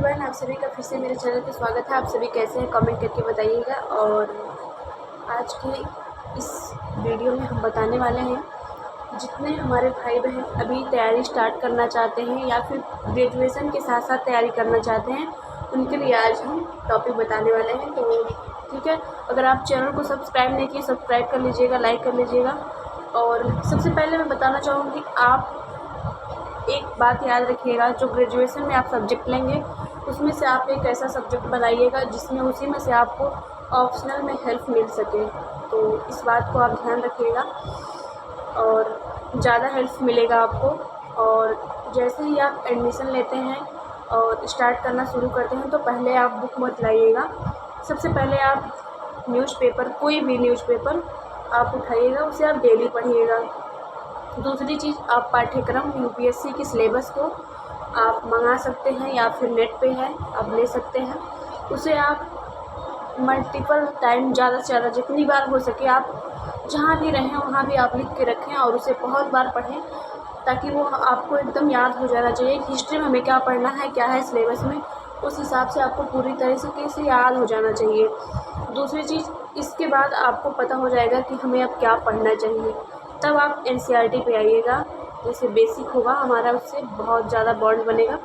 Everyone, आप सभी का फिर से मेरे चैनल पे स्वागत है। आप सभी कैसे हैं कमेंट करके बताइएगा। और आज के इस वीडियो में हम बताने वाले हैं, जितने हमारे भाई बहन अभी तैयारी स्टार्ट करना चाहते हैं या फिर ग्रेजुएशन के साथ साथ तैयारी करना चाहते हैं, उनके लिए आज हम टॉपिक बताने वाले हैं। तो ठीक है, अगर आप चैनल को सब्सक्राइब नहीं किए सब्सक्राइब कर लीजिएगा, लाइक कर लीजिएगा। और सबसे पहले मैं बताना चाहूँगी, आप एक बात याद रखिएगा, जो ग्रेजुएशन में आप सब्जेक्ट लेंगे उसमें से आप एक ऐसा सब्जेक्ट बनाइएगा जिसमें उसी में से आपको ऑप्शनल में हेल्प मिल सके। तो इस बात को आप ध्यान रखिएगा और ज़्यादा हेल्प मिलेगा आपको। और जैसे ही आप एडमिशन लेते हैं और स्टार्ट करना शुरू करते हैं तो पहले आप बुक मत लाइएगा। सबसे पहले आप न्यूज़पेपर, कोई भी न्यूज़पेपर आप उठाइएगा, उसे आप डेली पढ़िएगा। दूसरी चीज़, आप पाठ्यक्रम यूपीएससी की सिलेबस को आप मंगा सकते हैं या फिर नेट पे है आप ले सकते हैं। उसे आप मल्टीपल टाइम, ज़्यादा से ज़्यादा जितनी बार हो सके आप जहाँ भी रहें वहाँ भी आप लिख के रखें और उसे बहुत बार पढ़ें, ताकि वो आपको एकदम याद हो जाना चाहिए। हिस्ट्री में हमें क्या पढ़ना है, क्या है सिलेबस में, उस हिसाब से आपको पूरी तरीके से याद हो जाना चाहिए। दूसरी चीज़, इसके बाद आपको पता हो जाएगा कि हमें अब क्या पढ़ना चाहिए, तब आप एनसीईआरटी पे आइएगा। जैसे बेसिक होगा हमारा, उससे बहुत ज़्यादा बॉन्ड बनेगा।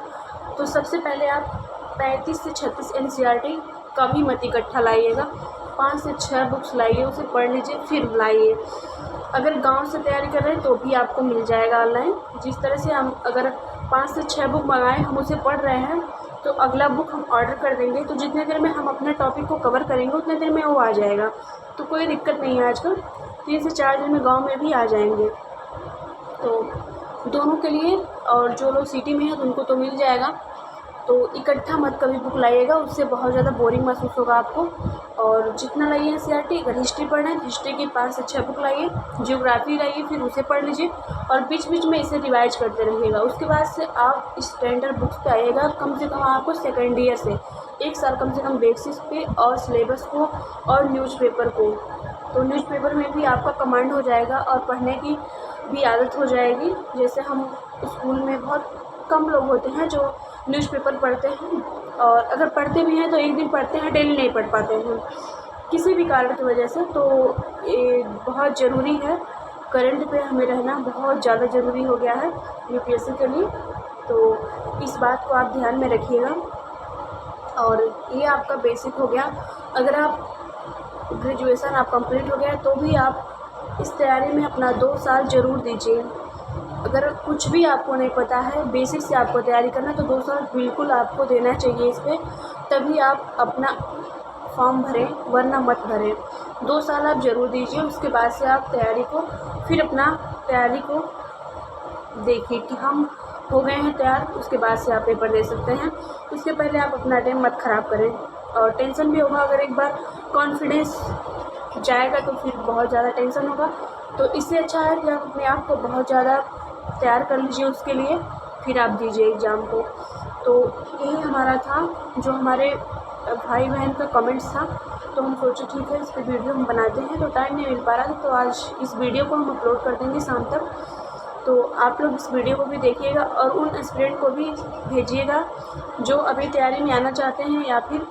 तो सबसे पहले आप 35 से 36 एनसीईआरटी कभी मत इकट्ठा लाइएगा, 5 से 6 बुक्स लाइए, उसे पढ़ लीजिए फिर लाइए। अगर गांव से तैयारी कर रहे हैं तो भी आपको मिल जाएगा ऑनलाइन। जिस तरह से हम अगर 5 से 6 बुक मंगाएं, हम उसे पढ़ रहे हैं, तो अगला बुक हम ऑर्डर कर देंगे, तो जितने देर में हम अपने टॉपिक को कवर करेंगे उतने देर में वो आ जाएगा। तो कोई दिक्कत नहीं है, आजकल 3 से 4 दिन में गाँव में भी आ जाएंगे। तो दोनों के लिए, और जो लोग सिटी में हैं उनको तो मिल जाएगा। तो इकट्ठा मत कभी बुक लाइएगा, उससे बहुत ज़्यादा बोरिंग महसूस होगा आपको। और जितना लाइए एनसीईआरटी, अगर हिस्ट्री पढ़ना है तो हिस्ट्री की 5 से 6 बुक लाइए, जियोग्राफी लाइए फिर उसे पढ़ लीजिए और बीच बीच में इसे रिवाइज करते रहिएगा। उसके बाद से आप स्टैंडर्ड बुक्स पे आइएगा। कम से कम आपको सेकेंड ईयर से 1 साल कम से कम बेसिस पे और सिलेबस को और न्यूज़पेपर को, तो न्यूज़पेपर में भी आपका कमांड हो जाएगा और पढ़ने की भी आदत हो जाएगी। जैसे हम स्कूल में बहुत कम लोग होते हैं जो न्यूज़पेपर पढ़ते हैं, और अगर पढ़ते भी हैं तो एक दिन पढ़ते हैं, डेली नहीं पढ़ पाते हैं किसी भी कारण की वजह से। तो ये बहुत ज़रूरी है, करंट पे हमें रहना बहुत ज़्यादा ज़रूरी हो गया है यूपीएससी के लिए। तो इस बात को आप ध्यान में रखिएगा। और ये आपका बेसिक हो गया। अगर आप ग्रेजुएशन आप कंप्लीट हो गया तो भी आप इस तैयारी में अपना 2 साल ज़रूर दीजिए। अगर कुछ भी आपको नहीं पता है, बेसिक से आपको तैयारी करना है, तो 2 साल बिल्कुल आपको देना चाहिए इस पर, तभी आप अपना फॉर्म भरें, वरना मत भरें। 2 साल आप ज़रूर दीजिए। उसके बाद से आप तैयारी को, फिर अपना तैयारी को देखिए कि हम हो गए हैं तैयार, उसके बाद से आप पेपर दे सकते हैं। उसके पहले आप अपना टाइम मत ख़राब करें, और टेंशन भी होगा। अगर एक बार कॉन्फिडेंस जाएगा तो फिर बहुत ज़्यादा टेंशन होगा। तो इससे अच्छा है कि आप अपने आप को बहुत ज़्यादा तैयार कर लीजिए उसके लिए, फिर आप दीजिए एग्ज़ाम को। तो यही हमारा था, जो हमारे भाई बहन का कमेंट्स था। तो हम सोचे ठीक है इस पर वीडियो हम बनाते हैं, तो टाइम नहीं मिल पा रहा था, तो आज इस वीडियो को हम अपलोड कर देंगे शाम तक। तो आप लोग इस वीडियो को भी देखिएगा और उन एस्पिरेंट को भी भेजिएगा जो अभी तैयारी में आना चाहते हैं या फिर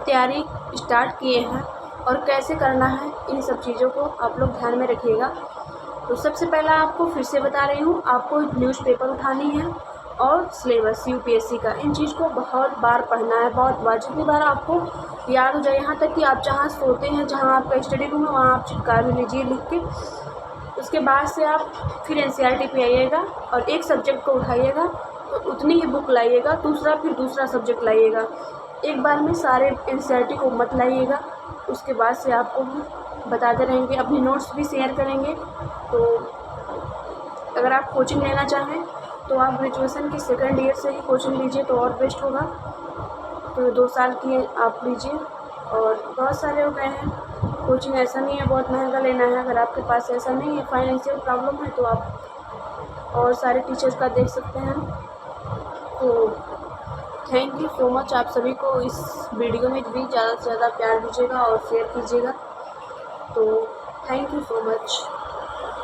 तैयारी स्टार्ट किए हैं, और कैसे करना है इन सब चीज़ों को आप लोग ध्यान में रखिएगा। तो सबसे पहला आपको फिर से बता रही हूँ, आपको न्यूज़पेपर उठानी है और सिलेबस यूपीएससी का, इन चीज़ को बहुत बार पढ़ना है, बहुत बार, जितनी बार आपको याद हो जाए। यहाँ तक कि आप जहाँ सोते हैं, जहाँ आपका स्टडी रूम है, वहाँ आप चिपका भी लीजिए लिख के। उसके बाद से आप फिर एनसीईआरटी पे आइएगा और एक सब्जेक्ट को उठाइएगा, तो उतनी ही बुक लाइएगा, दूसरा फिर दूसरा सब्जेक्ट लाइएगा। एक बार में सारे एनसीईआरटी को मत लाइएगा। उसके बाद से आपको बताते रहेंगे, अपनी नोट्स भी शेयर करेंगे। तो अगर आप कोचिंग लेना चाहें तो आप ग्रेजुएशन के सेकंड ईयर से ही कोचिंग लीजिए तो और बेस्ट होगा। तो 2 साल की आप लीजिए, और बहुत सारे हो गए हैं कोचिंग, ऐसा नहीं है बहुत महंगा लेना है। अगर आपके पास ऐसा नहीं है, फाइनेंशियल प्रॉब्लम है, तो आप और सारे टीचर्स का देख सकते हैं। तो थैंक यू सो मच। आप सभी को इस वीडियो में भी ज़्यादा से ज़्यादा प्यार दीजिएगा और शेयर कीजिएगा। तो थैंक यू सो मच।